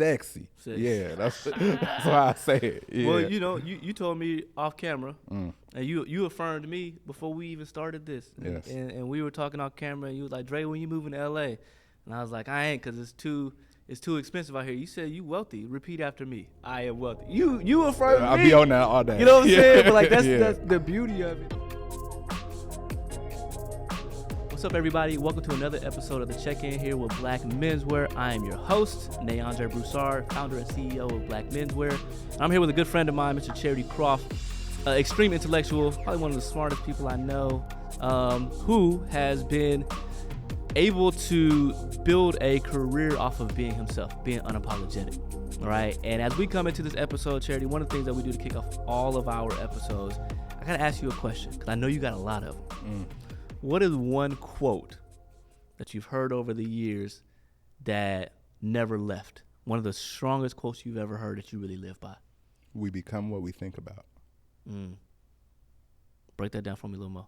Sexy. Yeah, that's why I say it. Yeah. Well, you told me off camera, and you affirmed me before we even started this. Yes. And we were talking off camera, and you was like, Dre, when you moving to L.A.? And I was like, I ain't, because it's too expensive out here. You said you wealthy. Repeat after me. I am wealthy. You affirmed me. I'll be on that all day. You know what I'm saying? But like that's the beauty of it. What's up, everybody? Welcome to another episode of the Check-In here with Black Menswear. I am your host, NeAndre Broussard, founder and CEO of Black Menswear. I'm here with a good friend of mine, Mr. Charity Croff, extreme intellectual, probably one of the smartest people I know, who has been able to build a career off of being himself, being unapologetic. All right. And as we come into this episode, Charity, one of the things that we do to kick off all of our episodes, I got to ask you a question because I know you got a lot of them. What is one quote that you've heard over the years that never left? One of the strongest quotes you've ever heard that you really live by? We become what we think about. Break that down for me a little more.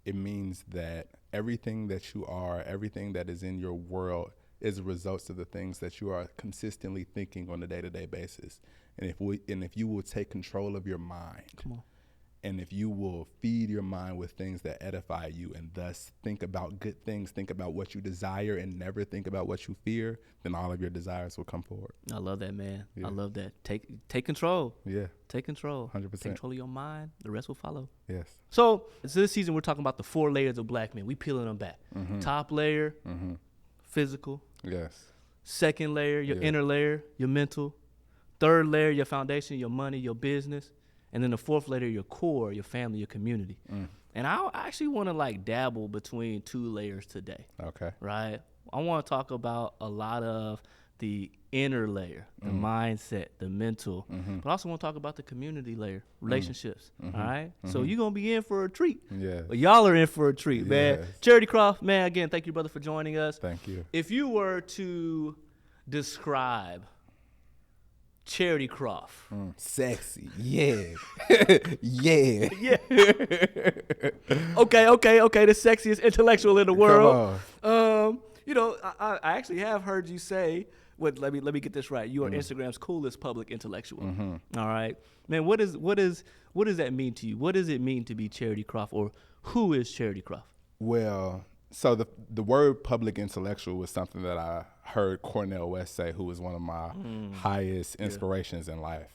It means that everything that you are, everything that is in your world is a result of the things that you are consistently thinking on a day-to-day basis. And if you will take control of your mind, Come on. and if you will feed your mind with things that edify you and thus think about good things, think about what you desire and never think about what you fear, then all of your desires will come forward. I love that, man. Yeah. I love that. Take control. Yeah. Take control. 100%. Take control of your mind. The rest will follow. Yes. So this season, we're talking about the 4 layers of black men. We peeling them back. Top layer, physical. Yes. Second layer, your Yeah. inner layer, your mental. Third layer, your foundation, your money, your business. And then the fourth layer, your core, your family, your community. And I actually want to dabble between 2 layers today. Okay. Right? I want to talk about a lot of the inner layer, the mindset, the mental, but I also want to talk about the community layer, relationships. All right? So you're going to be in for a treat. Yeah. But y'all are in for a treat, man. Yes. Charity Croff, man, again, thank you, brother, for joining us. Thank you. If you were to describe Charity Croff. Sexy. Yeah. Yeah. Yeah. Okay. The sexiest intellectual in the world. I actually have heard you say, let me get this right. You are Instagram's coolest public intellectual. All right. Man, what does that mean to you? What does it mean to be Charity Croff, or who is Charity Croff? Well, so the word public intellectual was something that I heard Cornel West say, who was one of my highest inspirations in life.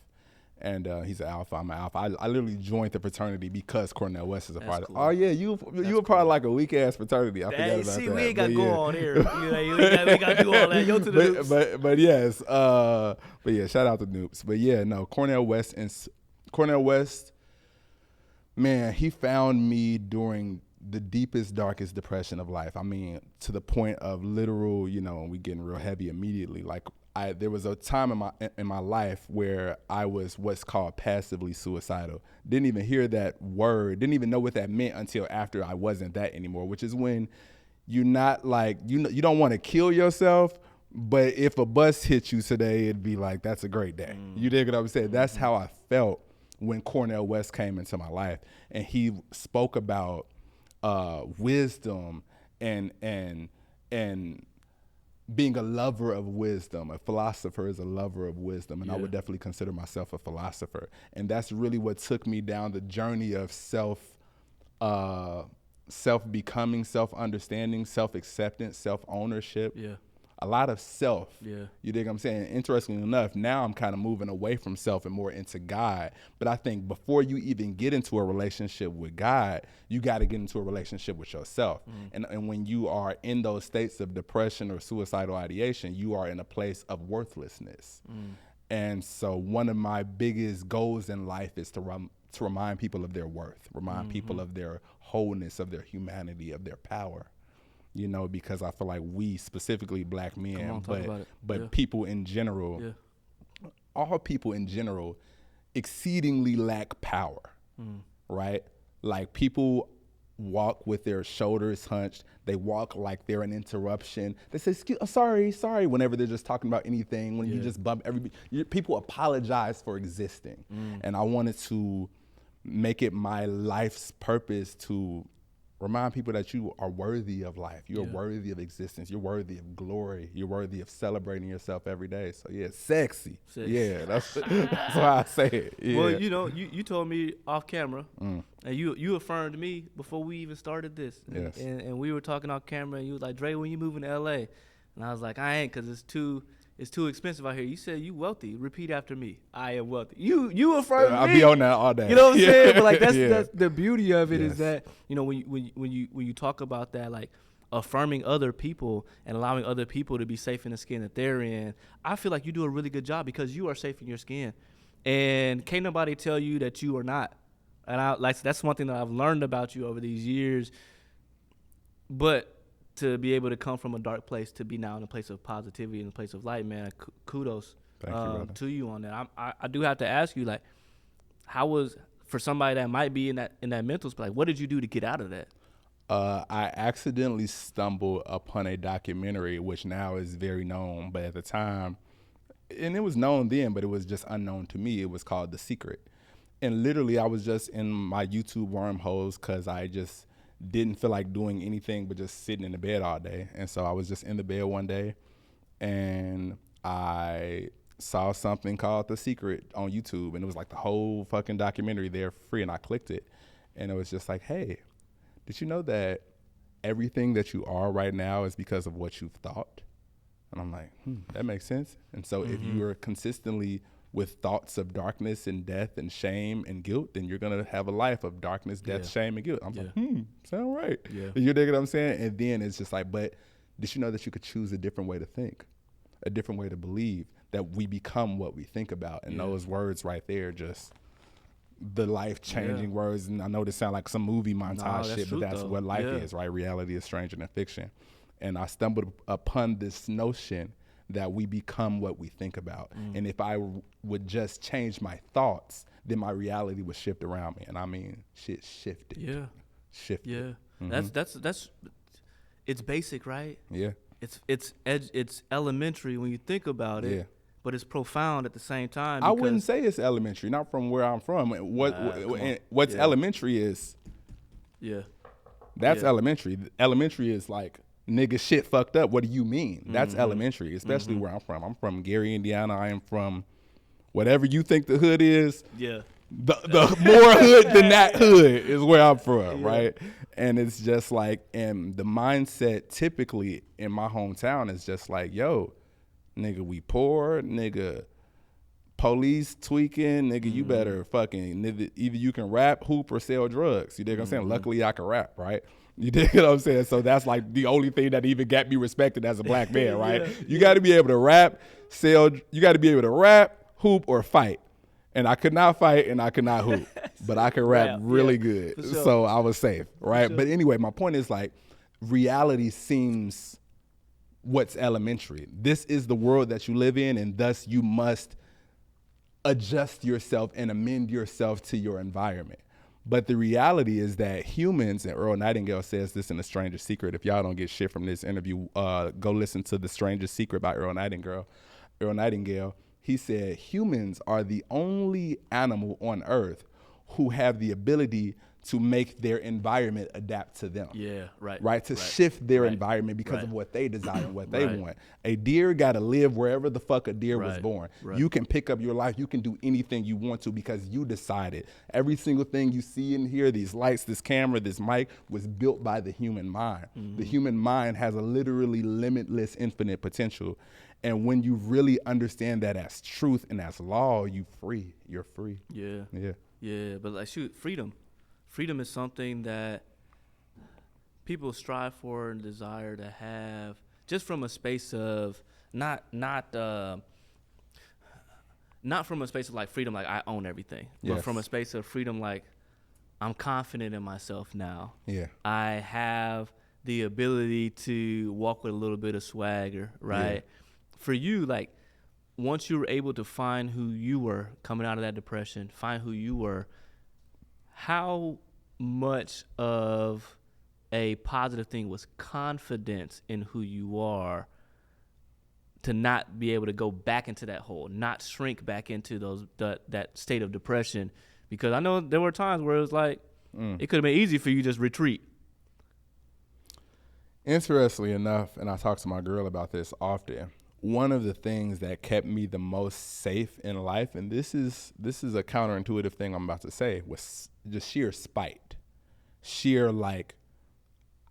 And he's an alpha. I'm an alpha. I literally joined the fraternity because Cornel West is a part of it. Oh, yeah, you were part of like a weak-ass fraternity. I forgot about that. See, we ain't got to go on here. We got to do all that. Yo to the Noops. But yes. But yeah, shout out to Noops. But yeah, no, Cornel West, man, he found me during the deepest, darkest depression of life. I mean, to the point of literal, we getting real heavy immediately. Like there was a time in my life where I was what's called passively suicidal. Didn't even hear that word. Didn't even know what that meant until after I wasn't that anymore, which is when you're not you don't want to kill yourself, but if a bus hits you today, it'd be like, that's a great day. You dig what I'm saying? That's how I felt when Cornel West came into my life, and he spoke about wisdom and being a lover of wisdom. A philosopher is a lover of wisdom, and I would definitely consider myself a philosopher. And that's really what took me down the journey of self-becoming, self-understanding, self-acceptance, self-ownership. Yeah. A lot of self. Yeah. You dig what I'm saying? Interestingly enough, now I'm kind of moving away from self and more into God. But I think before you even get into a relationship with God, you got to get into a relationship with yourself. And when you are in those states of depression or suicidal ideation, you are in a place of worthlessness. And so one of my biggest goals in life is to remind people of their worth, remind people of their wholeness, of their humanity, of their power. Because I feel like we, specifically black men, but people in general, all people in general exceedingly lack power, right? Like, people walk with their shoulders hunched. They walk like they're an interruption. They say, sorry, whenever they're just talking about anything. When you just bump people apologize for existing. And I wanted to make it my life's purpose to remind people that you are worthy of life. You're worthy of existence. You're worthy of glory. You're worthy of celebrating yourself every day. So yeah, sexy. Yeah, that's why I say it. Yeah. Well, you told me off camera, and you affirmed me before we even started this. Yes. And we were talking off camera, and you was like, Dre, when you moving to LA? And I was like, I ain't, because it's too expensive out here. You said you wealthy. Repeat after me. I am wealthy. You affirmed me. I'll be on that all day. You know what I'm saying? But like that's the beauty of it is that, when you talk about that, like affirming other people and allowing other people to be safe in the skin that they're in, I feel like you do a really good job because you are safe in your skin. And can't nobody tell you that you are not. And that's one thing that I've learned about you over these years. But to be able to come from a dark place to be now in a place of positivity and a place of light, man, kudos to you on that. I do have to ask you, like, how was, for somebody that might be in that mental space, like, what did you do to get out of that? I accidentally stumbled upon a documentary, which now is very known, but at the time, and it was known then, but it was just unknown to me. It was called The Secret. And literally, I was just in my YouTube wormholes because I just didn't feel like doing anything but just sitting in the bed all day. And so I was just in the bed one day, and I saw something called The Secret on YouTube, and it was like the whole fucking documentary there for free, and I clicked it. And it was just like, hey, did you know that everything that you are right now is because of what you've thought? And I'm like, that makes sense. And so if you are consistently with thoughts of darkness and death and shame and guilt, then you're going to have a life of darkness, death, shame, and guilt. I'm like, sound right. Yeah. You dig what I'm saying? And then it's just like, but did you know that you could choose a different way to think, a different way to believe, that we become what we think about? And those words right there, just the life-changing words. And I know this sound like some movie montage shit, but that's what life is, right? Reality is stranger than fiction. And I stumbled upon this notion that we become what we think about. And if I would just change my thoughts, then my reality would shift around me. And I mean, shit shifted. Yeah. Shifted. Yeah. That's it's basic, right? Yeah. It's elementary when you think about it. Yeah. But it's profound at the same time. I wouldn't say it's elementary, not from where I'm from. What's elementary is that's elementary. Elementary is like, nigga, shit fucked up. What do you mean? That's elementary, especially where I'm from. I'm from Gary, Indiana. I am from whatever you think the hood is. Yeah. The more hood than that hood is where I'm from, right? And it's just like, and the mindset typically in my hometown is just like, yo, nigga, we poor, nigga, police tweaking, nigga, you better fucking, either you can rap, hoop, or sell drugs. You dig what I'm saying? Luckily, I can rap, right? You dig what I'm saying? So that's like the only thing that even got me respected as a black man, right? You got to be able to rap, sell, you got to be able to rap, hoop, or fight. And I could not fight and I could not hoop, but I could rap really good. Sure. So I was safe, right? Sure. But anyway, my point is, like, reality seems what's elementary. This is the world that you live in, and thus you must adjust yourself and amend yourself to your environment. But the reality is that humans, and Earl Nightingale says this in The Stranger's Secret. If y'all don't get shit from this interview, go listen to The Stranger's Secret by Earl Nightingale. He said, humans are the only animal on earth who have the ability to make their environment adapt to them. Yeah, right. Right? To shift their environment because of what they desire and what they want. A deer got to live wherever the fuck a deer was born. Right. You can pick up your life. You can do anything you want to because you decided. Every single thing you see in here, these lights, this camera, this mic, was built by the human mind. The human mind has a literally limitless, infinite potential. And when you really understand that as truth and as law, you're free. Yeah. But like, shoot, freedom is something that people strive for and desire to have, just from a space of not from a space of like freedom, like I own everything, but from a space of freedom, like I'm confident in myself now. Yeah, I have the ability to walk with a little bit of swagger, right? Yeah. For you, like, once you were able to find who you were coming out of that depression, find who you were, how much of a positive thing was confidence in who you are to not be able to go back into that hole, not shrink back into that state of depression? Because I know there were times where it was like, it could have been easy for you to just retreat. Interestingly enough, and I talk to my girl about this often, one of the things that kept me the most safe in life, and this is a counterintuitive thing I'm about to say, was just sheer spite. Sheer, like,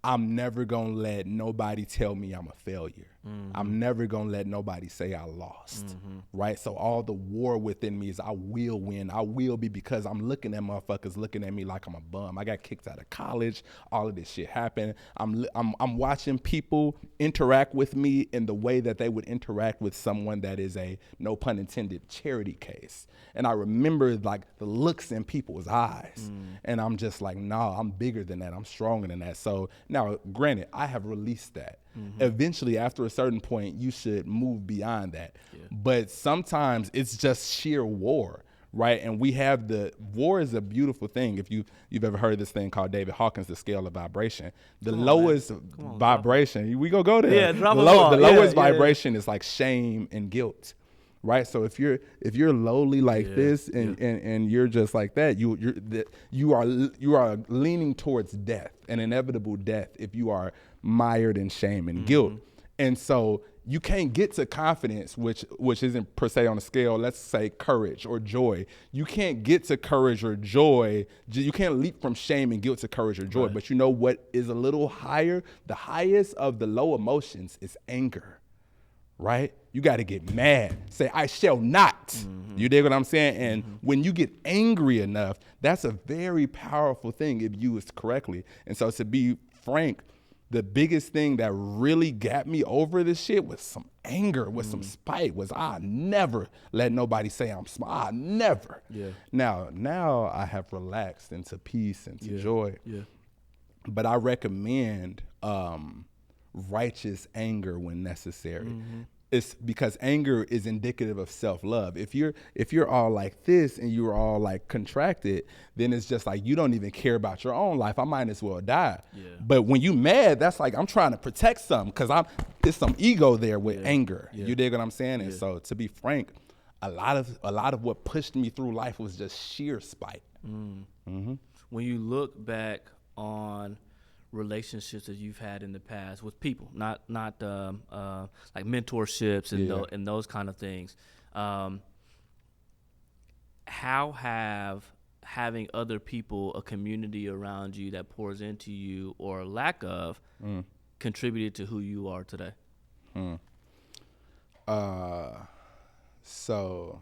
I'm never going to let nobody tell me I'm a failure. Mm-hmm. I'm never going to let nobody say I lost, right? So all the war within me is I will win. I will be, because I'm looking at motherfuckers looking at me like I'm a bum. I got kicked out of college. All of this shit happened. I'm watching people interact with me in the way that they would interact with someone that is a, no pun intended, charity case. And I remember, like, the looks in people's eyes. And I'm just like, nah, I'm bigger than that. I'm stronger than that. So now, granted, I have released that. Eventually, after a certain point, you should move beyond that. Yeah. But sometimes it's just sheer war, right? And we have war is a beautiful thing. If you've ever heard this thing called David Hawkins, the scale of vibration, the lowest vibration, we gonna go there. Yeah, the lowest vibration is like shame and guilt. Right, so if you're lowly like this and you're just like that, you are leaning towards death, an inevitable death, if you are mired in shame and guilt. And so you can't get to confidence, which isn't per se on a scale, let's say courage or joy. You can't get to courage or joy. You can't leap from shame and guilt to courage or joy. Right. But you know what is a little higher? The highest of the low emotions is anger. Right? You got to get mad. Say, I shall not. You dig what I'm saying? And when you get angry enough, that's a very powerful thing if used correctly. And so, to be frank, the biggest thing that really got me over this shit was some anger, was some spite, was I never let nobody say I'm smart. I never. Yeah. Now I have relaxed into peace and to joy. Yeah. But I recommend righteous anger when necessary. It's because anger is indicative of self-love. If you're all like this and you're all like contracted, then it's just like you don't even care about your own life. I might as well die. Yeah. But when you mad, that's like I'm trying to protect something, because there's some ego there with anger. Yeah. You dig what I'm saying? And so, to be frank, a lot of what pushed me through life was just sheer spite. When you look back on relationships that you've had in the past with people, not like mentorships and those kind of things, how have having other people, a community around you that pours into you, or lack of, contributed to who you are today? So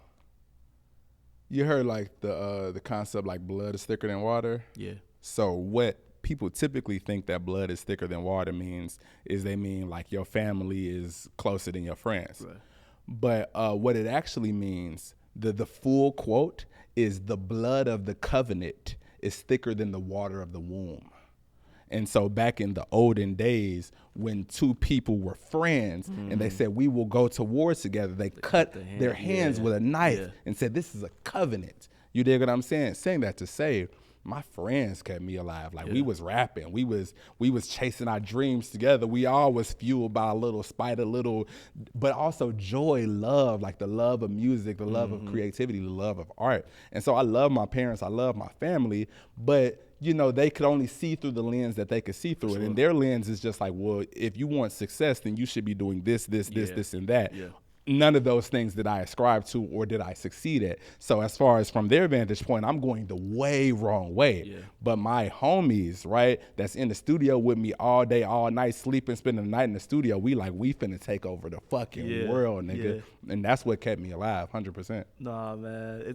you heard like the concept like blood is thicker than water? Yeah. So what people typically think that blood is thicker than water means is they mean like your family is closer than your friends. Right. But what it actually means, the full quote is, the blood of the covenant is thicker than the water of the womb. And so back in the olden days, when two people were friends and they said, we will go to war together, they cut their hands with a knife and said, this is a covenant. You dig what I'm saying? Saying that to say, my friends kept me alive. Like we was rapping, we was chasing our dreams together. We all was fueled by a little spite, but also joy, love, like the love of music, the love of creativity, the love of art. And so I love my parents, I love my family, but you know, they could only see through the lens that they could see through it. And their lens is just like, well, if you want success, then you should be doing this, and that. Yeah. None of those things did I ascribe to or did I succeed at. So as far as from their vantage point, I'm going the way wrong way. Yeah. But my homies, right, that's in the studio with me all day, all night, sleeping, spending the night in the studio, we finna take over the fucking world, nigga. Yeah. And that's what kept me alive, 100%. Nah, man,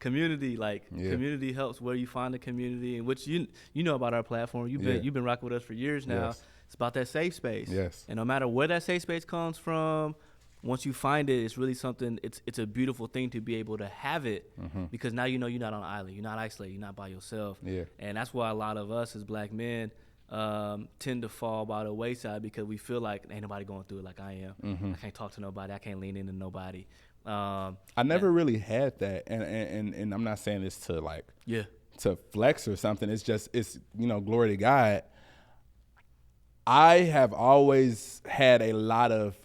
community, community helps where you find the community, and which you know about our platform. You've been rocking with us for years now. Yes. It's about that safe space. Yes. And no matter where that safe space comes from, once you find it, it's really something. It's a beautiful thing to be able to have it, because now you know you're not on an island, you're not isolated, you're not by yourself. Yeah. And that's why a lot of us as black men tend to fall by the wayside, because we feel like ain't nobody going through it like I am. I can't talk to nobody. I can't lean into nobody. I never really had that, and I'm not saying this to to flex or something. It's just glory to God. I have always had a lot of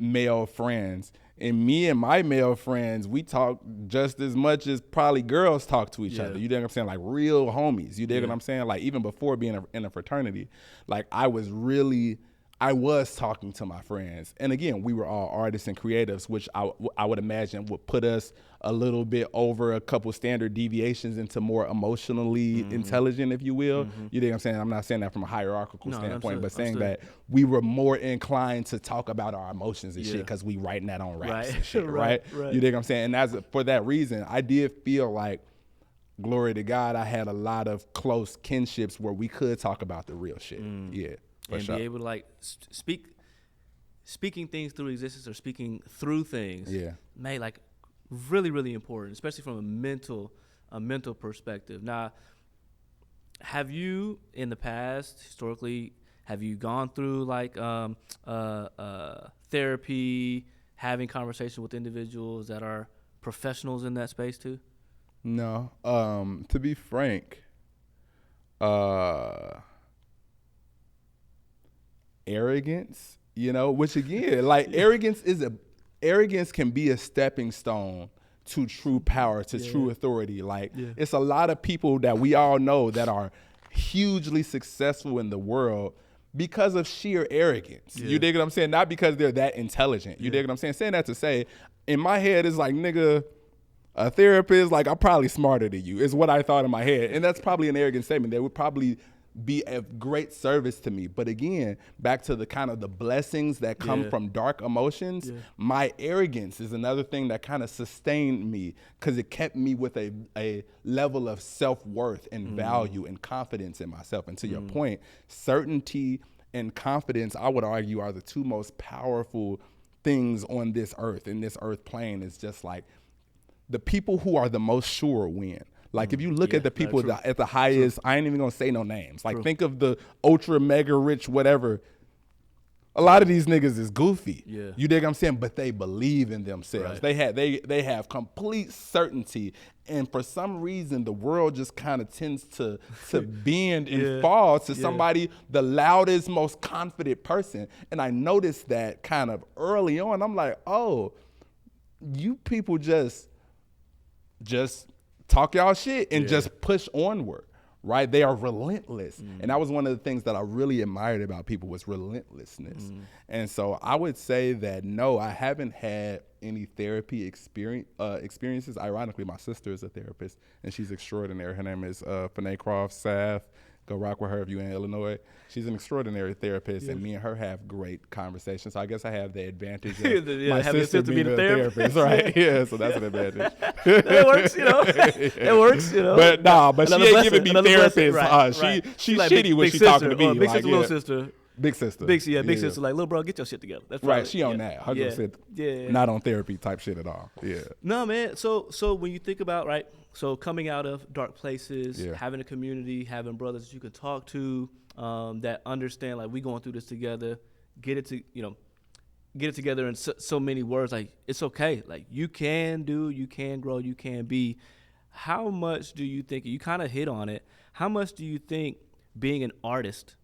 male friends, and me and my male friends, we talk just as much as probably girls talk to each other. You dig what I'm saying? Like real homies. You dig what I'm saying? Like even before being in a fraternity, like I was really I was talking to my friends. And again, we were all artists and creatives, which I would imagine would put us a little bit over a couple standard deviations into more emotionally intelligent, if you will. You know what I'm saying? I'm not saying that from a hierarchical standpoint, but saying that we were more inclined to talk about our emotions and shit because we writing that on raps and shit, right? You know what I'm saying? And for that reason, I did feel like, glory to God, I had a lot of close kinships where we could talk about the real shit. Yeah. And be able to like speaking things through existence or speaking through things, may like really, really important, especially from a mental perspective. Now, have you in the past, historically, have you gone through like therapy, having conversations with individuals that are professionals in that space too? No. To be frank, arrogance, which again, like arrogance can be a stepping stone to true power, to true authority. Like it's a lot of people that we all know that are hugely successful in the world because of sheer arrogance. You dig what I'm saying? Not because they're that intelligent. You dig what I'm saying? Saying that to say, in my head, it's like, nigga, a therapist, like, I'm probably smarter than you, is what I thought in my head. And that's probably an arrogant statement. They would probably be of great service to me. But again, back to the kind of the blessings that come from dark emotions, my arrogance is another thing that kind of sustained me because it kept me with a level of self-worth and value and confidence in myself. And to your point, certainty and confidence, I would argue, are the two most powerful things on this earth. In this earth plane is just like the people who are the most sure win. Like, if you look at the people at the highest, I ain't even going to say no names. Like, think of the ultra, mega rich, whatever. A lot of these niggas is goofy. You dig what I'm saying? But they believe in themselves. They have complete certainty. And for some reason, the world just kind of tends to bend and fall to somebody, the loudest, most confident person. And I noticed that kind of early on. I'm like, oh, you people just talk y'all shit and just push onward, right? They are relentless. And that was one of the things that I really admired about people was relentlessness. And so I would say that, no, I haven't had any therapy experiences. Ironically, my sister is a therapist, and she's extraordinary. Her name is Charity Croff. Go rock with her if you're in Illinois. She's an extraordinary therapist, and me and her have great conversations. So I guess I have the advantage of my sister being a therapist, right? So that's an advantage. It works, It works, But she ain't giving me therapist. She's like shitty when she's talking to me. Big sister, little sister. Big sister. Big sister, like, little bro, get your shit together. That's right. She on that. 100%. Not on therapy type shit at all. No, man. So when you think about, right, so coming out of dark places, having a community, having brothers that you can talk to, that understand, like, we going through this together, get it together in so many words, like, it's okay. Like, you can grow, you can be. How much do you think, you kind of hit on it, how much do you think being an artist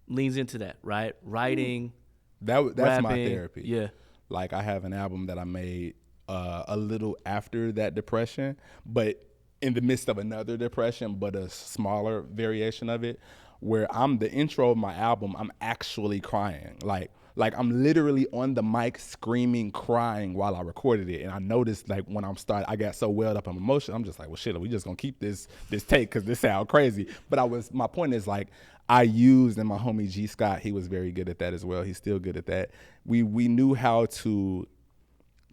leans into that, right? Writing, that's rapping, my therapy. Like, I have an album that I made a little after that depression, but in the midst of another depression, but a smaller variation of it, where the intro of my album, I'm actually crying. Like I'm literally on the mic screaming, crying while I recorded it. And I noticed, like, when I got so welled up in emotion, I'm just like, well, shit, we just gonna keep this take because this sound crazy. But my point is, like, I used, and my homie G Scott, he was very good at that as well. He's still good at that. We knew how to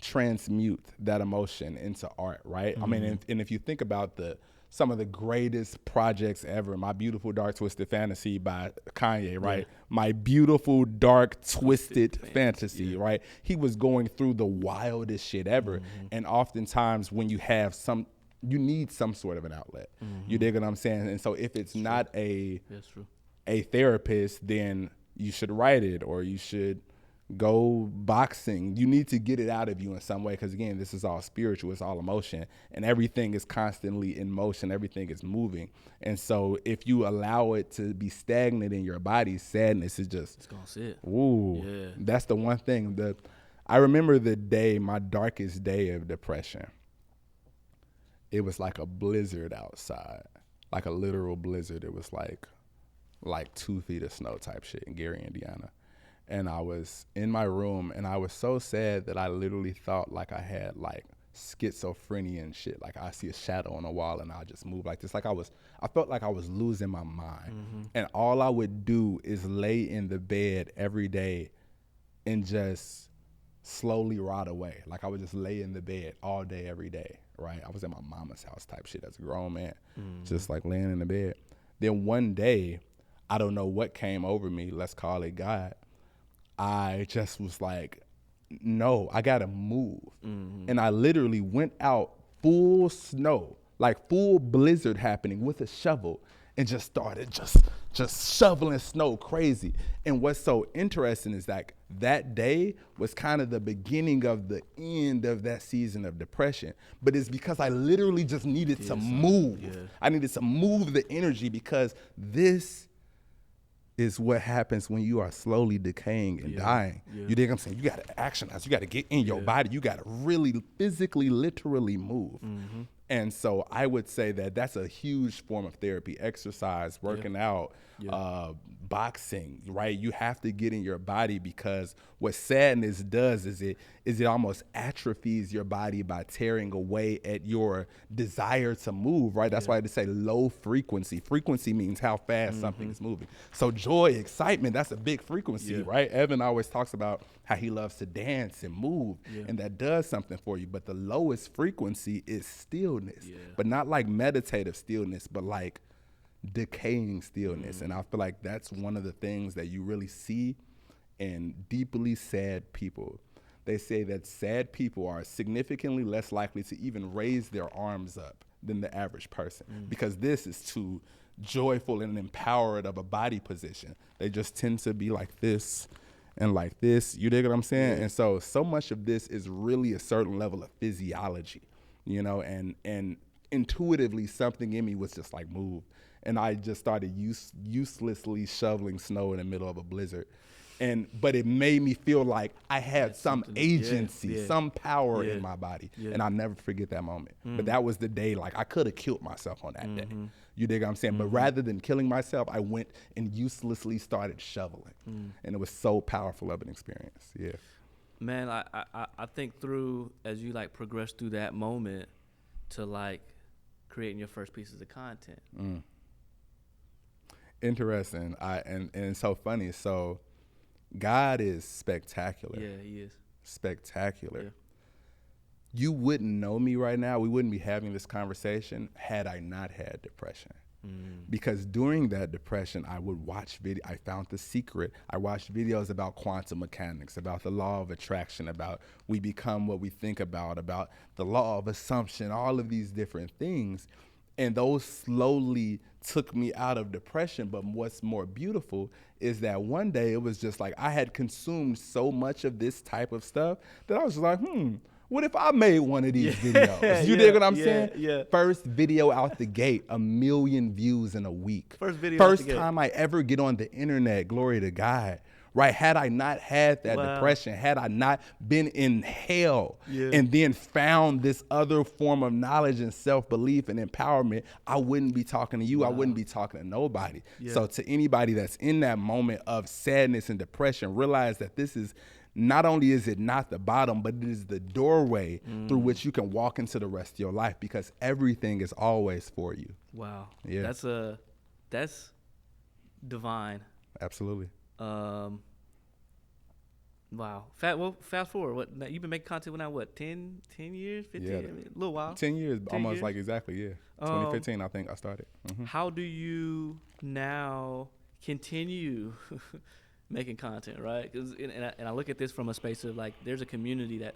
transmute that emotion into art, right? I mean, and if you think about some of the greatest projects ever, My Beautiful Dark Twisted Fantasy by Kanye, right? My Beautiful Dark Twisted Fantasy, right? He was going through the wildest shit ever. And oftentimes when you have you need some sort of an outlet. You dig what I'm saying? And so if it's not a therapist, then you should write it, or you should go boxing. You need to get it out of you in some way, because again, this is all spiritual, it's all emotion, and everything is constantly in motion, everything is moving. And so if you allow it to be stagnant in your body, sadness is just, it's gonna sit. That's the one thing. I remember my darkest day of depression. It was like a blizzard outside, like a literal blizzard. It was like like 2 feet of snow type shit in Gary, Indiana. And I was in my room, and I was so sad that I literally thought like I had like schizophrenia and shit. Like I see a shadow on a wall and I just move like this. I felt like I was losing my mind. And all I would do is lay in the bed every day and just slowly rot away. Like I would just lay in the bed all day, every day, right? I was at my mama's house type shit as a grown man, just like laying in the bed. Then one day, I don't know what came over me, let's call it God. I just was like, no, I gotta move. And I literally went out full snow, like full blizzard happening with a shovel, and just started just shoveling snow crazy. And what's so interesting is that day was kind of the beginning of the end of that season of depression. But it's because I literally just needed to move. Yeah. I needed to move the energy, because this is what happens when you are slowly decaying and dying. Yeah. You dig what I'm saying? You got to actionize. You got to get in your body. You got to really physically, literally move. And so I would say that that's a huge form of therapy: exercise, working out, boxing, right? You have to get in your body, because what sadness does is it almost atrophies your body by tearing away at your desire to move, right? That's why I just say low frequency. Frequency means how fast something is moving. So joy, excitement, that's a big frequency, right? Evan always talks about how he loves to dance and move, and that does something for you. But the lowest frequency is stillness, but not like meditative stillness, but like decaying stillness. And I feel like that's one of the things that you really see in deeply sad people. They say that sad people are significantly less likely to even raise their arms up than the average person, because this is too joyful and empowered of a body position. They just tend to be like this and like this. You dig what I'm saying? And so much of this is really a certain level of physiology, you know, and intuitively something in me was just like, move. And I just started uselessly shoveling snow in the middle of a blizzard. But it made me feel like I had some agency, some power in my body. And I'll never forget that moment. But that was the day, like I could have killed myself on that day. You dig what I'm saying? But rather than killing myself, I went and uselessly started shoveling. And it was so powerful of an experience. Yeah. Man, I think through, as you like progress through that moment to like creating your first pieces of content. Interesting. And it's so funny. So God is spectacular. Yeah, he is. Spectacular. Yeah. You wouldn't know me right now. We wouldn't be having this conversation had I not had depression. Because during that depression, I would watch video. I found The Secret. I watched videos about quantum mechanics, about the law of attraction, about we become what we think about the law of assumption, all of these different things. And those slowly took me out of depression. But what's more beautiful is that one day it was just like I had consumed so much of this type of stuff that I was just like, what if I made one of these videos? You dig what I'm saying? Yeah. First video out the gate, 1 million views in a week. First time I ever get on the internet, glory to God. Right? Had I not had that depression, had I not been in hell and then found this other form of knowledge and self-belief and empowerment, I wouldn't be talking to you. I wouldn't be talking to nobody. So to anybody that's in that moment of sadness and depression, realize that this is not only is it not the bottom, but it is the doorway through which you can walk into the rest of your life, because everything is always for you. Wow. Yeah. That's divine. Absolutely. Wow. Fast forward. What you've been making content now? What 10 years, 15? Yeah. I mean, a little while. 10 years, almost like exactly. Yeah. 2015, I think I started. How do you now continue making content, right? And I look at this from a space of like, there's a community that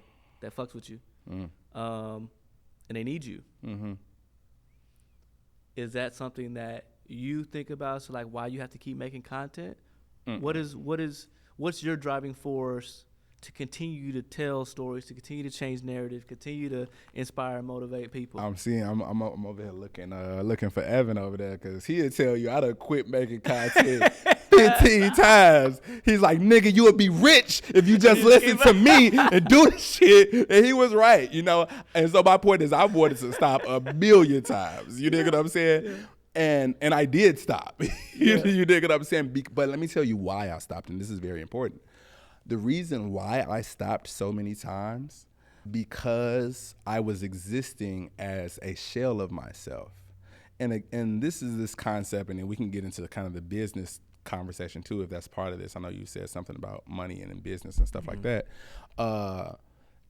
fucks with you, and they need you. Is that something that you think about? So like, why you have to keep making content? What's your driving force to continue to tell stories, to continue to change narrative, continue to inspire and motivate people? I'm over here looking for Evan over there, because he'll tell you I done quit making content 15 times. He's like, nigga, you would be rich if you just listen to me and do the shit. And he was right, you know? And so my point is, I wanted to stop 1 million times. You dig what I'm saying? And I did stop. You dig what I'm saying? But let me tell you why I stopped, and this is very important. The reason why I stopped so many times, because I was existing as a shell of myself. And this is this concept, and then we can get into kind of the business conversation too, if that's part of this. I know you said something about money and in business and stuff like that.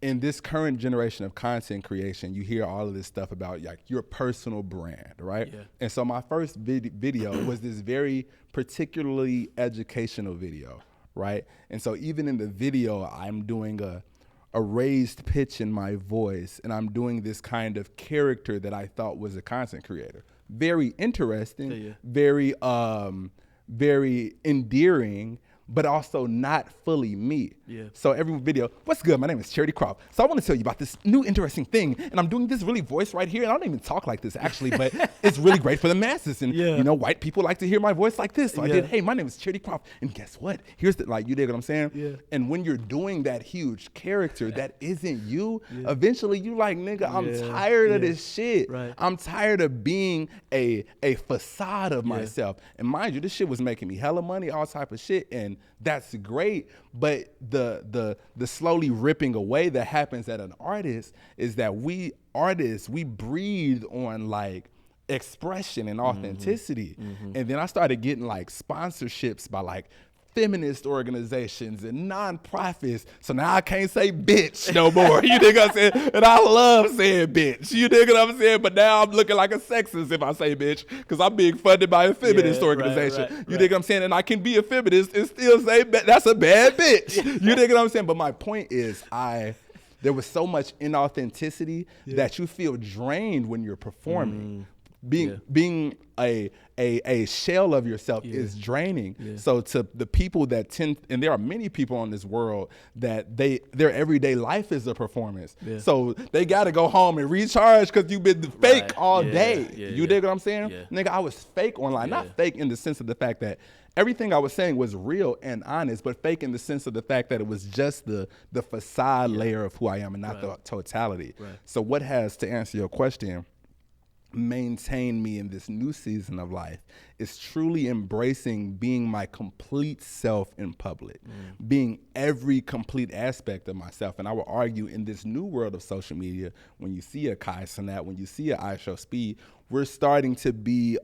In this current generation of content creation, you hear all of this stuff about like your personal brand, right? Yeah. And so my first video was this very particularly educational video, right? And so even in the video, I'm doing a raised pitch in my voice, and I'm doing this kind of character that I thought was a content creator. Very interesting, very endearing, but also not fully me. Yeah. So every video, what's good? My name is Charity Croff. So I want to tell you about this new interesting thing, and I'm doing this really voice right here, and I don't even talk like this actually, but it's really great for the masses. And you know, white people like to hear my voice like this. So I did, hey, my name is Charity Croff, and guess what? Here's the, like, you dig what I'm saying? Yeah. And when you're doing that huge character that isn't you, eventually you like, nigga, I'm tired of this shit. Right. I'm tired of being a facade of myself. And mind you, this shit was making me hella money, all type of shit, and that's great. But the slowly ripping away that happens at an artist is that we artists, we breathe on like expression and authenticity. And then I started getting like sponsorships by like feminist organizations and nonprofits. So now I can't say bitch no more. You dig what I'm saying? And I love saying bitch. You dig what I'm saying? But now I'm looking like a sexist if I say bitch, because I'm being funded by a feminist organization. You dig what I'm saying? And I can be a feminist and still say that's a bad bitch. You dig what I'm saying? But my point is, there was so much inauthenticity that you feel drained when you're performing. Being a shell of yourself is draining. So to the people that tend, and there are many people in this world that their everyday life is a performance. So they got to go home and recharge because you've been fake all day. You dig what I'm saying? Nigga, I was fake online. Not fake in the sense of the fact that everything I was saying was real and honest, but fake in the sense of the fact that it was just the facade layer of who I am and not the totality. So what has, to answer your question, maintain me in this new season of life is truly embracing being my complete self in public, being every complete aspect of myself. And I will argue in this new world of social media, when you see a Kai Cenat, when you see a I Show Speed, we're starting to be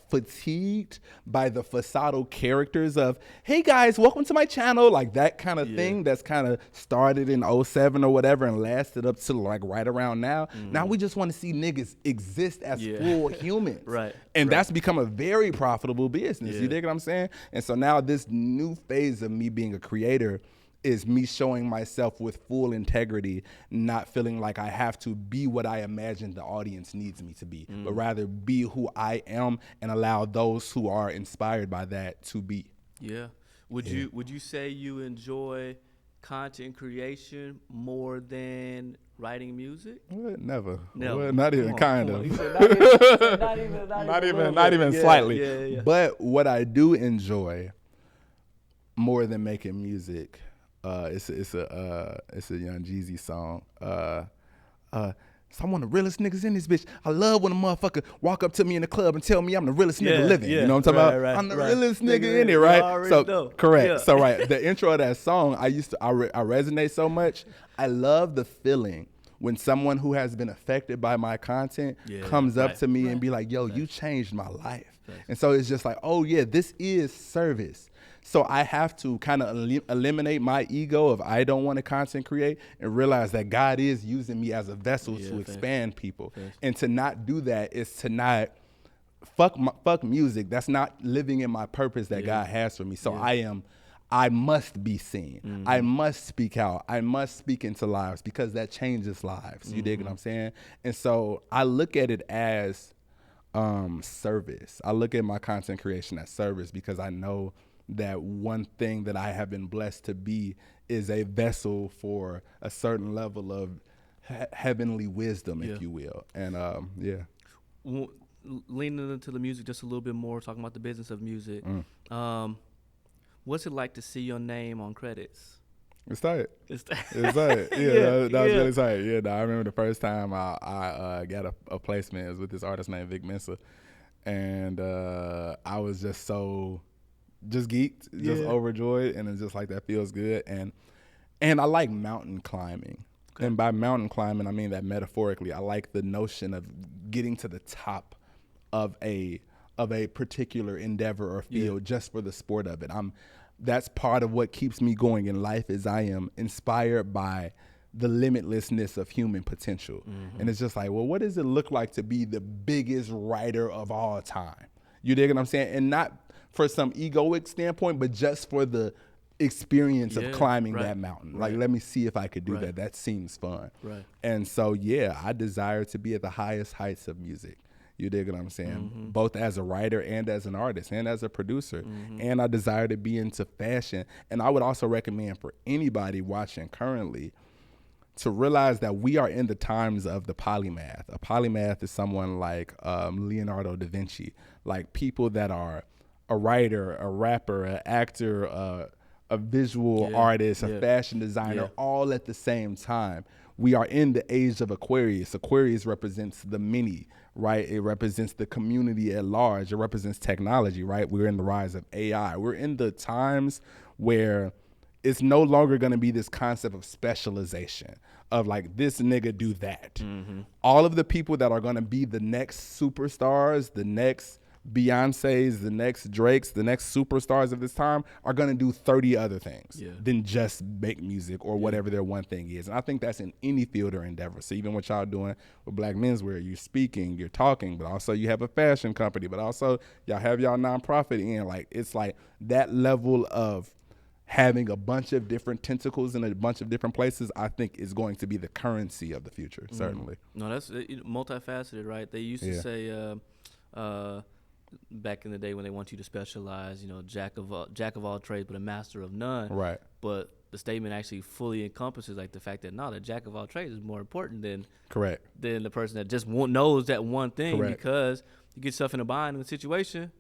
fatigued by the facadal characters of, hey guys, welcome to my channel, like that kind of thing that's kind of started in 07 or whatever and lasted up to like right around now. Now we just want to see niggas exist as full humans. And that's become a very profitable business. You dig what I'm saying? And so now this new phase of me being a creator is me showing myself with full integrity, not feeling like I have to be what I imagine the audience needs me to be, but rather be who I am and allow those who are inspired by that to be. Would you say you enjoy content creation more than writing music? What? Never. No. What? Not even kind of. Not even slightly. But what I do enjoy more than making music, it's a Young Jeezy song. So I'm one of the realest niggas in this bitch. I love when a motherfucker walk up to me in the club and tell me I'm the realest nigga living. You know what I'm talking about? I'm the realest nigga in it, right? So correct. So the intro of that song, I resonate so much. I love the feeling when someone who has been affected by my content comes up to me and be like, yo, you changed my life. And so it's just like, oh yeah, this is service. So I have to kind of eliminate my ego of I don't want to content create and realize that God is using me as a vessel to expand people. And to not do that is to not fuck music. That's not living in my purpose that God has for me. So I must be seen. I must speak out. I must speak into lives because that changes lives. You dig what I'm saying? And so I look at it as service. I look at my content creation as service because I know that one thing that I have been blessed to be is a vessel for a certain level of heavenly wisdom, if you will. And leaning into the music just a little bit more, talking about the business of music. What's it like to see your name on credits? It's tight. It's tight. That was really tight. Yeah, I remember the first time I got a placement. It was with this artist named Vic Mensa. and I was just geeked, just overjoyed, and it's just like that feels good. And I like mountain climbing. Okay. And by mountain climbing, I mean that metaphorically. I like the notion of getting to the top of a particular endeavor or field just for the sport of it. That's part of what keeps me going in life, is I am inspired by the limitlessness of human potential. Mm-hmm. And it's just like, well, what does it look like to be the biggest writer of all time? You dig what I'm saying? And not for some egoic standpoint, but just for the experience of climbing that mountain. Like, let me see if I could do that. That seems fun. Right. And so, I desire to be at the highest heights of music. You dig what I'm saying? Mm-hmm. Both as a writer and as an artist and as a producer. Mm-hmm. And I desire to be into fashion. And I would also recommend for anybody watching currently to realize that we are in the times of the polymath. A polymath is someone like Leonardo da Vinci, like people that are a writer, a rapper, an actor, a visual artist, a fashion designer, all at the same time. We are in the age of Aquarius. Aquarius represents the many, right? It represents the community at large. It represents technology, right? We're in the rise of AI. We're in the times where it's no longer going to be this concept of specialization of like, this nigga do that. Mm-hmm. All of the people that are going to be the next superstars, the next Beyoncé's, the next Drake's, the next superstars of this time are going to do 30 other things than just make music or whatever their one thing is. And I think that's in any field or endeavor. So even what y'all doing with Black Menswear, you're speaking, you're talking, but also you have a fashion company, but also y'all have y'all nonprofit in. Like, it's like that level of having a bunch of different tentacles in a bunch of different places, I think is going to be the currency of the future, certainly. No, that's multifaceted, right? They used to say back in the day when they want you to specialize, jack of all trades, but a master of none. Right. But the statement actually fully encompasses like the fact that the jack of all trades is more important than the person that just knows that one thing. Because you get yourself in a bind in a situation.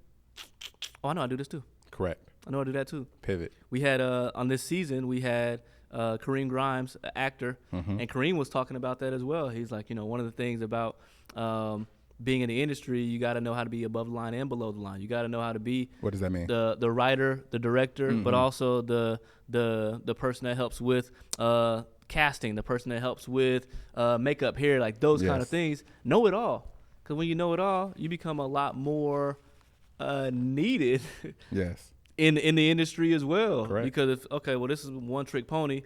Oh, I know I do this too. Correct. I know I do that too. Pivot. We had on this season we had Kareem Grimes, an actor, and Kareem was talking about that as well. He's like, one of the things about being in the industry, you got to know how to be above the line and below the line. You got to know how to be. What does that mean? The writer, the director, but also the person that helps with casting, the person that helps with makeup, hair, like those kind of things. Know it all, because when you know it all, you become a lot more needed. Yes. In the industry as well. Correct. Because this is one trick pony.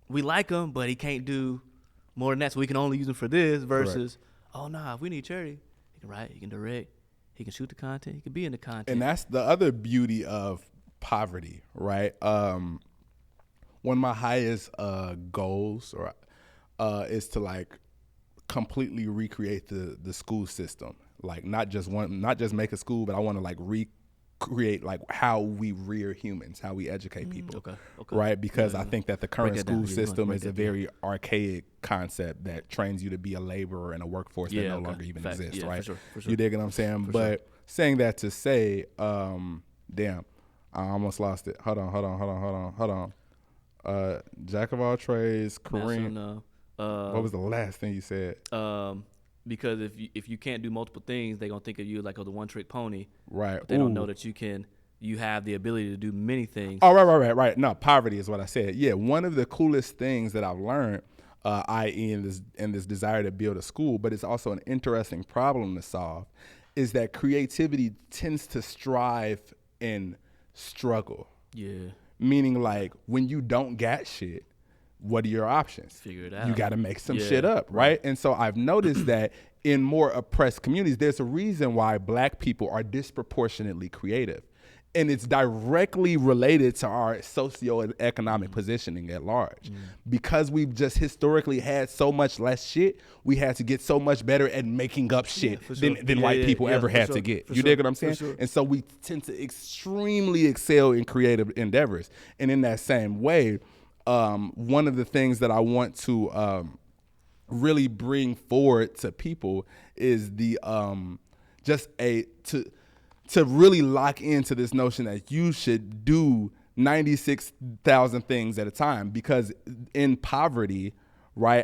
We like him, but he can't do more than that, so we can only use him for this. Versus. Correct. Oh, nah, if we need Charity, he can write, he can direct, he can shoot the content, he can be in the content. And that's the other beauty of poverty, right? One of my highest goals is to like completely recreate the school system. Like not just make a school, but I want to like recreate like how we rear humans, how we educate people, right? Because I think that the current school system is a very archaic concept that trains you to be a laborer in a workforce that no longer even exists, right? For sure. You dig what I'm saying? But saying that to say, damn, I almost lost it. Hold on. Jack of all trades, Kareem. What was the last thing you said? Because if you can't do multiple things, they're going to think of you like the one-trick pony. Right. But they don't know that you have the ability to do many things. Oh, right. No, poverty is what I said. Yeah, one of the coolest things that I've learned, i.e. in this desire to build a school, but it's also an interesting problem to solve, is that creativity tends to strive in struggle. Yeah. Meaning like when you don't got shit, what are your options? Figure it out. You got to make some shit up, right? And so I've noticed that in more oppressed communities, there's a reason why Black people are disproportionately creative. And it's directly related to our socioeconomic positioning at large. Because we've just historically had so much less shit, we had to get so much better at making up shit than white people ever had to get. You dig what I'm saying? Sure. And so we tend to extremely excel in creative endeavors. And in that same way, one of the things that I want to really bring forward to people is to really lock into this notion that you should do 96,000 things at a time, because in poverty, right?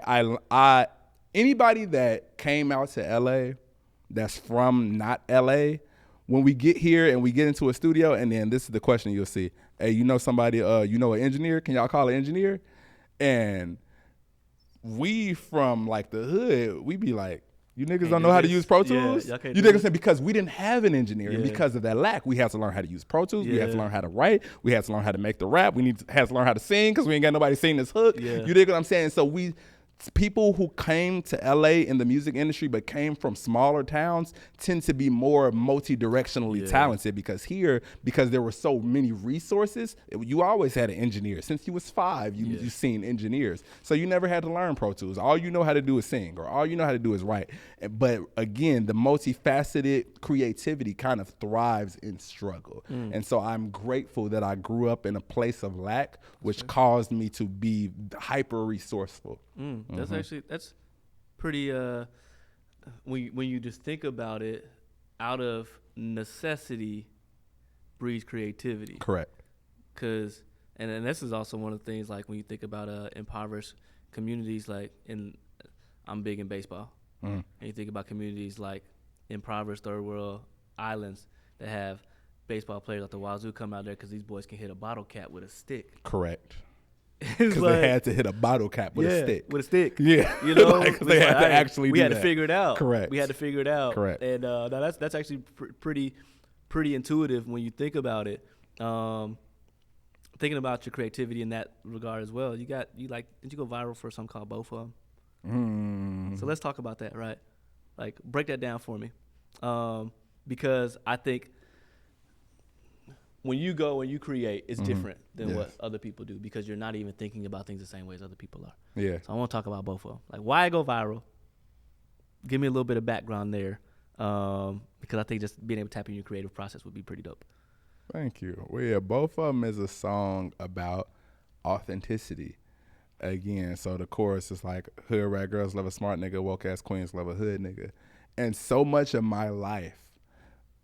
Anybody that came out to LA that's from not LA, when we get here and we get into a studio, and then this is the question you'll see. Hey, you know somebody, you know an engineer? Can y'all call an engineer? And we from like the hood, we be like, you niggas don't know how to use Pro Tools? Yeah, you niggas saying because we didn't have an engineer. And because of that lack, we had to learn how to use Pro Tools. We had to learn how to write. We had to learn how to make the rap. Had to learn how to sing because we ain't got nobody sing this hook. You dig what I'm saying? So people who came to LA in the music industry but came from smaller towns tend to be more multi-directionally talented, because there were so many resources, you always had an engineer. Since you was 5, you seen engineers. So you never had to learn Pro Tools. All you know how to do is sing, or all you know how to do is write. But again, the multifaceted creativity kind of thrives in struggle. And so I'm grateful that I grew up in a place of lack, which caused me to be hyper resourceful. That's pretty when you just think about it, out of necessity breeds creativity. Correct. Cause and this is also one of the things, like when you think about impoverished communities, like I'm big in baseball. And you think about communities like impoverished third world islands that have baseball players like the Wazoo come out there because these boys can hit a bottle cap with a stick. Correct. Because they had to hit a bottle cap with a stick. With a stick. Yeah. You know, like, they had to actually we do had that. to figure it out. Correct. We had to figure it out. Correct. And now that's actually pretty intuitive when you think about it. Thinking about your creativity in that regard as well. Didn't you go viral for something called Both of Them? So let's talk about that, right? Like, break that down for me. Because I think when you go and you create, it's different than what other people do, because you're not even thinking about things the same way as other people are. Yeah. So I want to talk about both of them. Like, why I go viral. Give me a little bit of background there, because I think just being able to tap in your creative process would be pretty dope. Thank you. Well, yeah, Both of Them is a song about authenticity. Again, so the chorus is like, hood rat girls love a smart nigga, woke ass queens love a hood nigga. And so much of my life,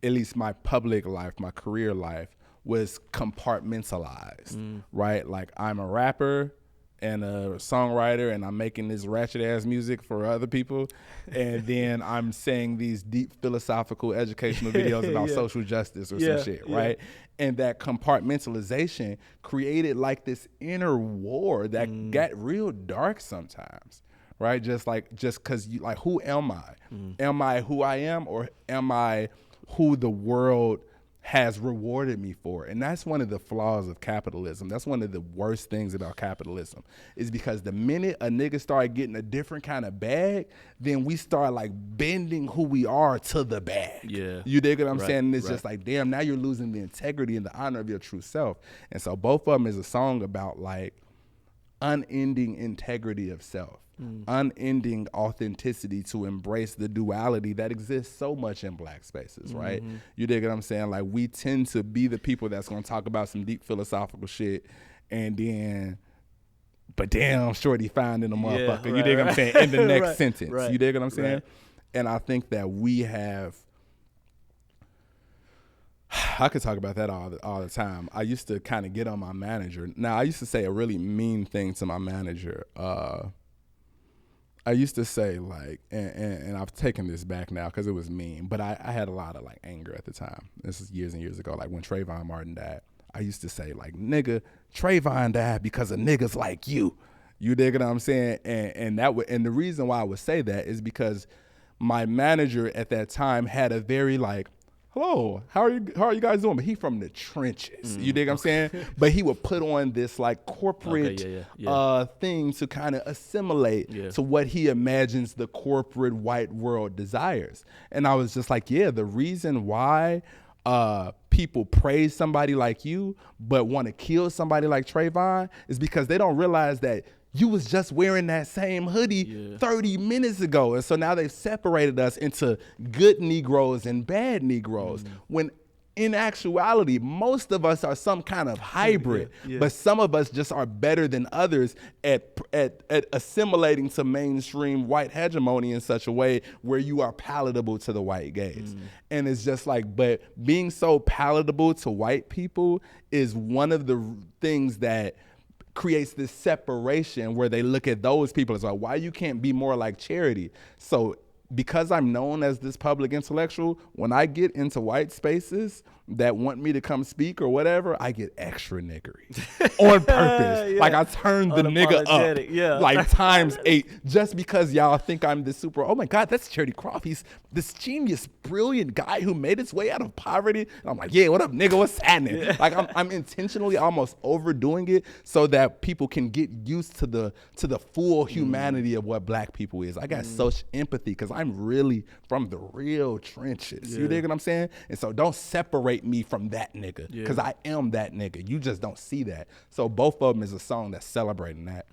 at least my public life, my career life, was compartmentalized, right? Like, I'm a rapper and a songwriter, and I'm making this ratchet ass music for other people, and then I'm saying these deep philosophical educational videos about social justice or some shit, right? And that compartmentalization created like this inner war that got real dark sometimes, right? Just because you like, who am I? Am I who I am, or am I who the world has rewarded me for? And that's one of the flaws of capitalism. That's one of the worst things about capitalism, is because the minute a nigga start getting a different kind of bag, then we start like bending who we are to the bag. Yeah. You dig what I'm saying? And it's just like, damn, now you're losing the integrity and the honor of your true self. And so Both of Them is a song about like unending integrity of self. Unending authenticity to embrace the duality that exists so much in Black spaces, right? You dig what I'm saying? Like, we tend to be the people that's gonna talk about some deep philosophical shit, and then, but damn, shorty finding a motherfucker. You dig what I'm saying? In the next sentence. You dig what I'm saying? And I think that we have, I could talk about that all the time. I used to kind of get on my manager. Now, I used to say a really mean thing to my manager. I used to say, like, and I've taken this back now because it was mean, but I had a lot of like anger at the time. This is years and years ago, like when Trayvon Martin died. I used to say, like, nigga, Trayvon died because of niggas like you. You dig what I'm saying? And the reason why I would say that is because my manager at that time had a very like, hello, how are you guys doing? But he from the trenches. You dig what I'm saying? But he would put on this like corporate thing to kind of assimilate to what he imagines the corporate white world desires. And I was just like, yeah, the reason why people praise somebody like you but want to kill somebody like Trayvon is because they don't realize that you was just wearing that same hoodie 30 minutes ago. And so now they've separated us into good Negroes and bad Negroes. When in actuality, most of us are some kind of hybrid, but some of us just are better than others at assimilating to mainstream white hegemony in such a way where you are palatable to the white gaze. And it's just like, but being so palatable to white people is one of the things that creates this separation where they look at those people as like, why you can't be more like Charity? So because I'm known as this public intellectual, when I get into white spaces that want me to come speak or whatever, I get extra niggery on purpose. Like I turn the nigga up like times 8 just because y'all think I'm this super, oh my God, that's Charity Croff. He's this genius, brilliant guy who made his way out of poverty. And I'm like, yeah, what up, nigga? What's happening? Yeah. Like I'm intentionally almost overdoing it so that people can get used to the full humanity of what black people is. I got such empathy because I'm really from the real trenches. You dig what I'm saying? And so don't separate me from that nigga because I am that nigga. You just don't see that. So both of them is a song that's celebrating that.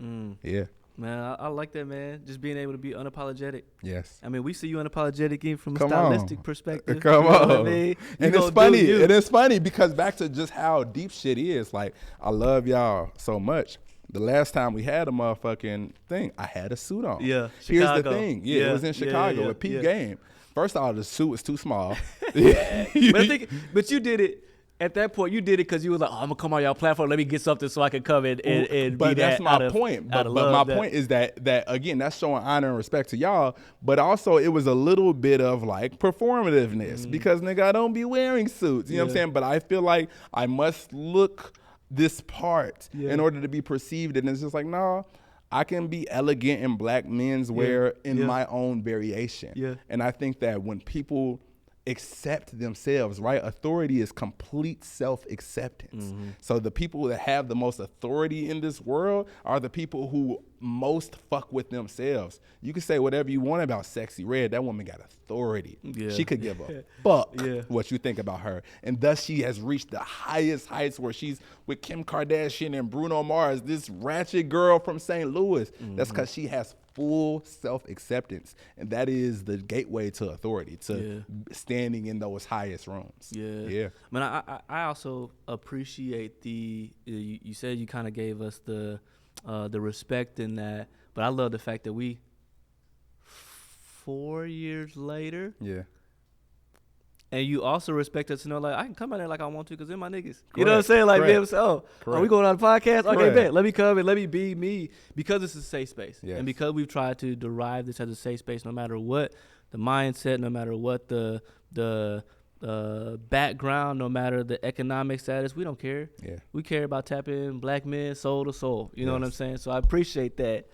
Yeah. Man, I like that, man. Just being able to be unapologetic. Yes. I mean, we see you unapologetic even from a stylistic perspective. Come you know on. What I mean? And it's funny. It is funny because back to just how deep shit is. Like, I love y'all so much. The last time we had a motherfucking thing, I had a suit on. Yeah, Chicago. Here's the thing. Yeah, it was in Chicago at peak game. First of all, the suit was too small. But you did it. At that point, you did it because you were like, oh, I'm going to come on y'all platform. Let me get something so I can come in and but be that's that my point. But my point is that, again, that's showing honor and respect to y'all. But also, it was a little bit of, like, performativeness. Because, nigga, I don't be wearing suits. You know what I'm saying? But I feel like I must look this part in order to be perceived. And it's just like, no, I can be elegant in black menswear in my own variation. Yeah. And I think that when people accept themselves, right? Authority is complete self-acceptance. So the people that have the most authority in this world are the people who most fuck with themselves. You can say whatever you want about Sexy Red. That woman got authority. Yeah. She could give a fuck what you think about her. And thus she has reached the highest heights where she's with Kim Kardashian and Bruno Mars, this ratchet girl from St. Louis. That's because she has full self-acceptance, and that is the gateway to authority, to standing in those highest rooms. I mean, I also appreciate you said you kind of gave us the respect in that, but I love the fact that we 4 years later, and you also respect us to know, like, I can come out there like I want to because they're my niggas. Correct. You know what I'm saying? Like, being so, are we going on a podcast? Okay, bet. Let me come and let me be me because it's a safe space. Yes. And because we've tried to derive this as a safe space no matter what the mindset, no matter what the background, no matter the economic status, we don't care. Yeah. We care about tapping black men soul to soul. You know what I'm saying? So I appreciate that,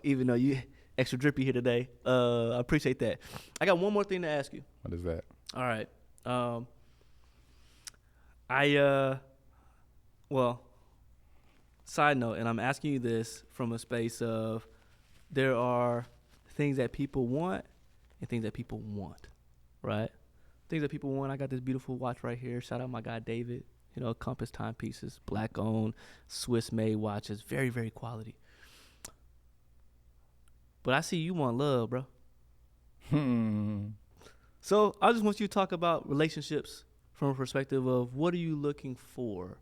even though you extra drippy here today. I appreciate that. I got one more thing to ask you. What is that? All right. Side note, and I'm asking you this from a space of there are things that people want and things that people want, right? Things that people want. I got this beautiful watch right here. Shout out my guy, David. You know, Compass timepieces, black owned, Swiss made watches, very, very quality. But I see you want love, bro. So I just want you to talk about relationships from a perspective of what are you looking for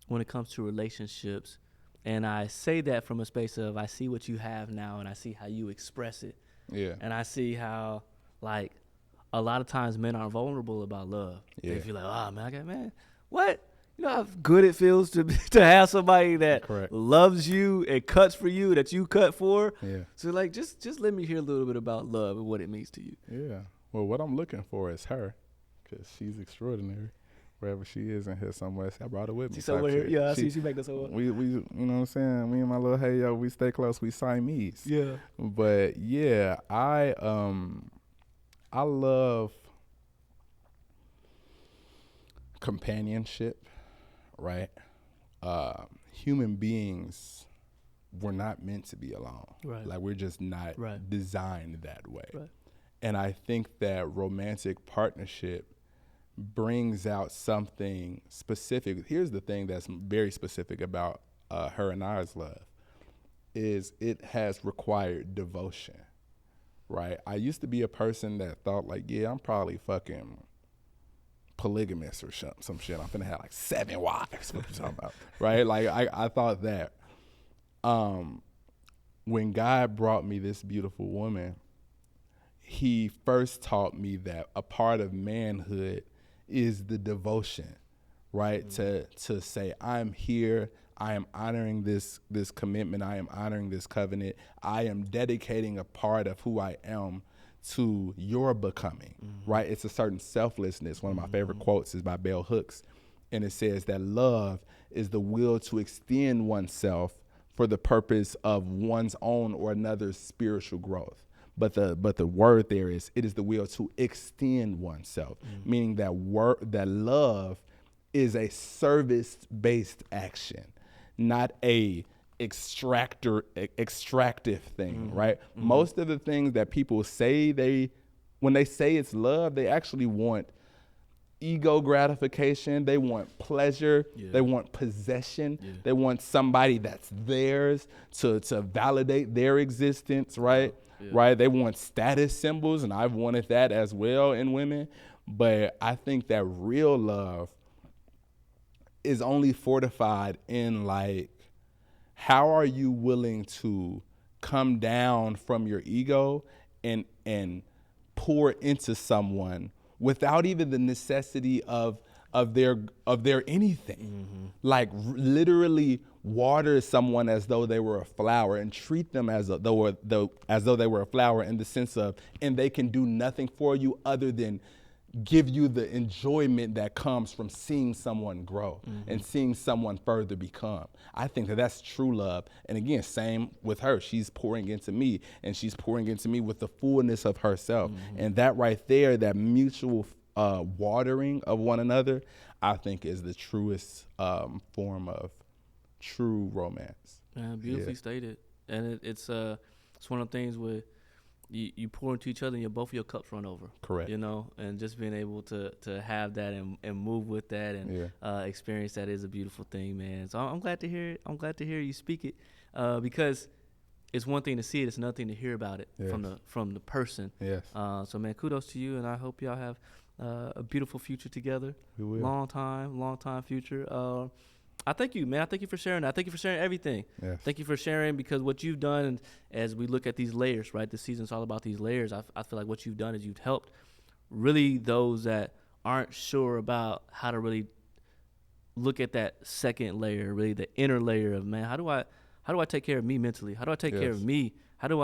when it comes to relationships. And I say that from a space of I see what you have now and I see how you express it. Yeah. And I see how, like, a lot of times men are vulnerable about love. Yeah. They feel like, oh, man, what? You know how good it feels to have somebody that loves you and cuts for you, that you cut for. Yeah. So, like, just let me hear a little bit about love and what it means to you. Yeah. Well, what I'm looking for is her, because she's extraordinary. Wherever she is in here somewhere, I brought her with me. She's somewhere here. Yeah, I see she make this over. We, you know what I'm saying? Me and my little hey yo, we stay close. We Siamese. Yeah. But yeah, I love companionship. Right? Human beings were not meant to be alone. Right. Like, we're just not designed that way. Right. And I think that romantic partnership brings out something specific. Here's the thing that's very specific about her and I's love is it has required devotion. Right? I used to be a person that thought, like, yeah, I'm probably fucking polygamous or some shit. I'm finna have like 7 wives. What you talking about? Right? Like I thought that. When God brought me this beautiful woman, he first taught me that a part of manhood is the devotion, right? Mm-hmm. To say, I'm here, I am honoring this commitment. I am honoring this covenant. I am dedicating a part of who I am to your becoming, right? It's a certain selflessness. One of my favorite quotes is by Bell Hooks, and it says that love is the will to extend oneself for the purpose of one's own or another's spiritual growth. But the word there is, it is the will to extend oneself, meaning that love is a service-based action, not a extractive thing, right? Most of the things that people say when they say it's love, they actually want ego gratification. They want pleasure. They want possession. They want somebody that's theirs to validate their existence, right? Right? They want status symbols, and I've wanted that as well in women. But I think that real love is only fortified in, like, how are you willing to come down from your ego and pour into someone without even the necessity of their anything. Like literally water someone as though they were a flower and treat them as though they were a flower, in the sense of, and they can do nothing for you other than give you the enjoyment that comes from seeing someone grow and seeing someone further become. I think that that's true love. And again, same with her. She's pouring into me, and she's pouring into me with the fullness of herself. And that right there, that mutual watering of one another, I think is the truest form of true romance. Beautifully stated. And it's one of the things where you pour into each other and both of your cups run over. Correct. You know, and just being able to have that and move with that and experience that is a beautiful thing, man. So I'm glad to hear it. I'm glad to hear you speak it, because it's one thing to see it, it's another thing to hear about it from the person. Yes. So man, kudos to you, and I hope y'all have a beautiful future together. We will. Long time future. I thank you, man. I thank you for sharing that. I thank you for sharing everything. Yes. Thank you for sharing, because what you've done, as we look at these layers, right? This season's all about these layers. I feel like what you've done is you've helped really those that aren't sure about how to really look at that second layer, really the inner layer of, man, how do I take care of me mentally? How do I take care of me? How do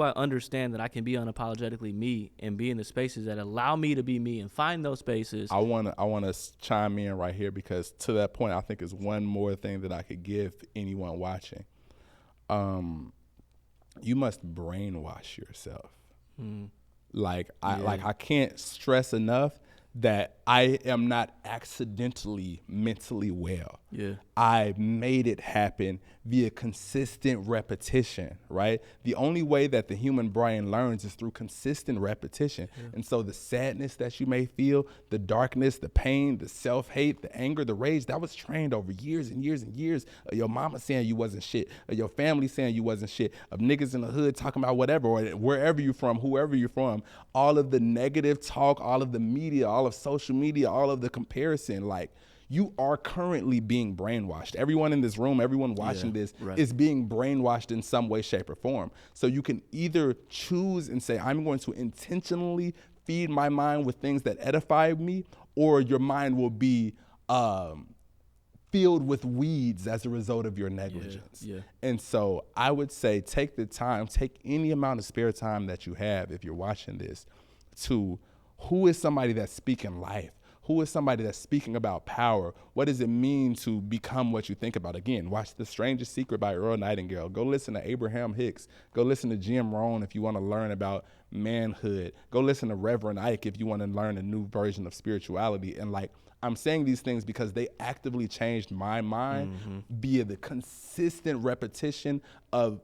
I understand that I can be unapologetically me and be in the spaces that allow me to be me and find those spaces? I want to chime in right here, because to that point, I think is one more thing that I could give anyone watching. You must brainwash yourself. I can't stress enough that I am not accidentally mentally well. I made it happen via consistent repetition, right? The only way that the human brain learns is through consistent repetition. And so the sadness that you may feel, the darkness, the pain, the self-hate, the anger, the rage, that was trained over years and years and years of your mama saying you wasn't shit, of your family saying you wasn't shit, of niggas in the hood talking about whatever, or wherever you're from, whoever you're from, all of the negative talk, all of the media, all of social media, all of the comparison, like, you are currently being brainwashed. Everyone in this room, everyone watching this is being brainwashed in some way, shape, or form. So you can either choose and say, I'm going to intentionally feed my mind with things that edify me, or your mind will be filled with weeds as a result of your negligence. And so I would say, take the time, take any amount of spare time that you have, if you're watching this, to who is somebody that's speaking life? Who is somebody that's speaking about power? What does it mean to become what you think about? Again, watch The Strangest Secret by Earl Nightingale. Go listen to Abraham Hicks. Go listen to Jim Rohn if you want to learn about manhood. Go listen to Reverend Ike if you want to learn a new version of spirituality. And like, I'm saying these things because they actively changed my mind via the consistent repetition of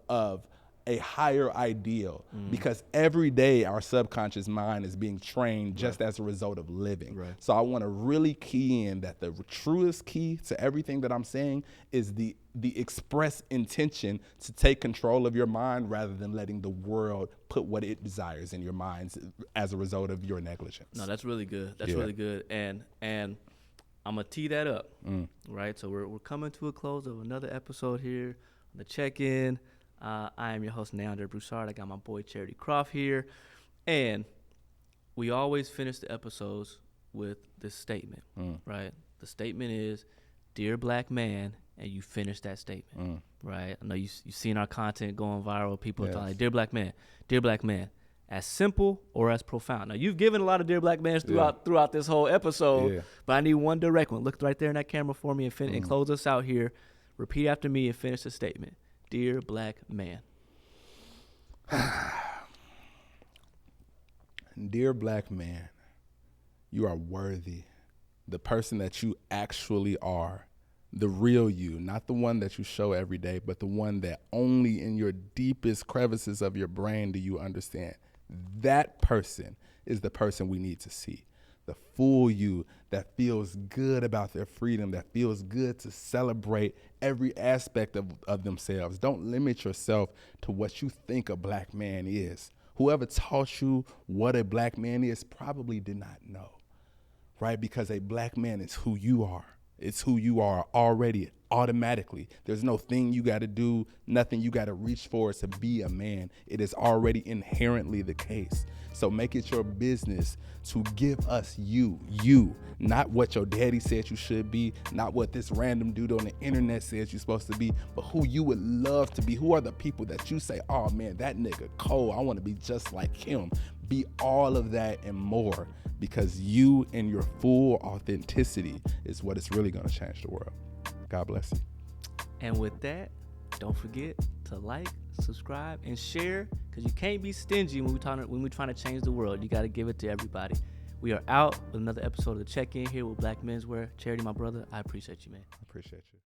a higher ideal, because every day our subconscious mind is being trained just as a result of living. So I want to really key in that the truest key to everything that I'm saying is the express intention to take control of your mind, rather than letting the world put what it desires in your minds as a result of your negligence. No, that's really good. That's really good. And I'm gonna tee that up, right? So we're coming to a close of another episode here on the check-in. I am your host, NeAndre Broussard. I got my boy Charity Croff here. And we always finish the episodes with this statement, right? The statement is, dear black man, and you finish that statement, right? I know you've seen our content going viral. People are talking like, dear black man, as simple or as profound. Now, you've given a lot of dear black men throughout this whole episode, but I need one direct one. Look right there in that camera for me and close us out here. Repeat after me and finish the statement. Dear black man. Dear black man, you are worthy. The person that you actually are. The real you, not the one that you show every day, but the one that only in your deepest crevices of your brain do you understand. That person is the person we need to see. The full you that feels good about their freedom, that feels good to celebrate every aspect of themselves. Don't limit yourself to what you think a black man is. Whoever taught you what a black man is probably did not know, right? Because a black man is who you are. It's who you are already, automatically. There's no thing you got to do, nothing you got to reach for to be a man. It is already inherently the case. So make it your business to give us you, not what your daddy said you should be, not what this random dude on the internet says you're supposed to be, but who you would love to be. Who are the people that you say, oh man, that nigga cold, I want to be just like him. Be all of that and more, because you and your full authenticity is what is really going to change the world. God bless you. And with that, don't forget to like, subscribe, and share, because you can't be stingy when we're trying to change the world. You got to give it to everybody. We are out with another episode of the Check-In here with Black Menswear. Charity, my brother, I appreciate you, man. I appreciate you.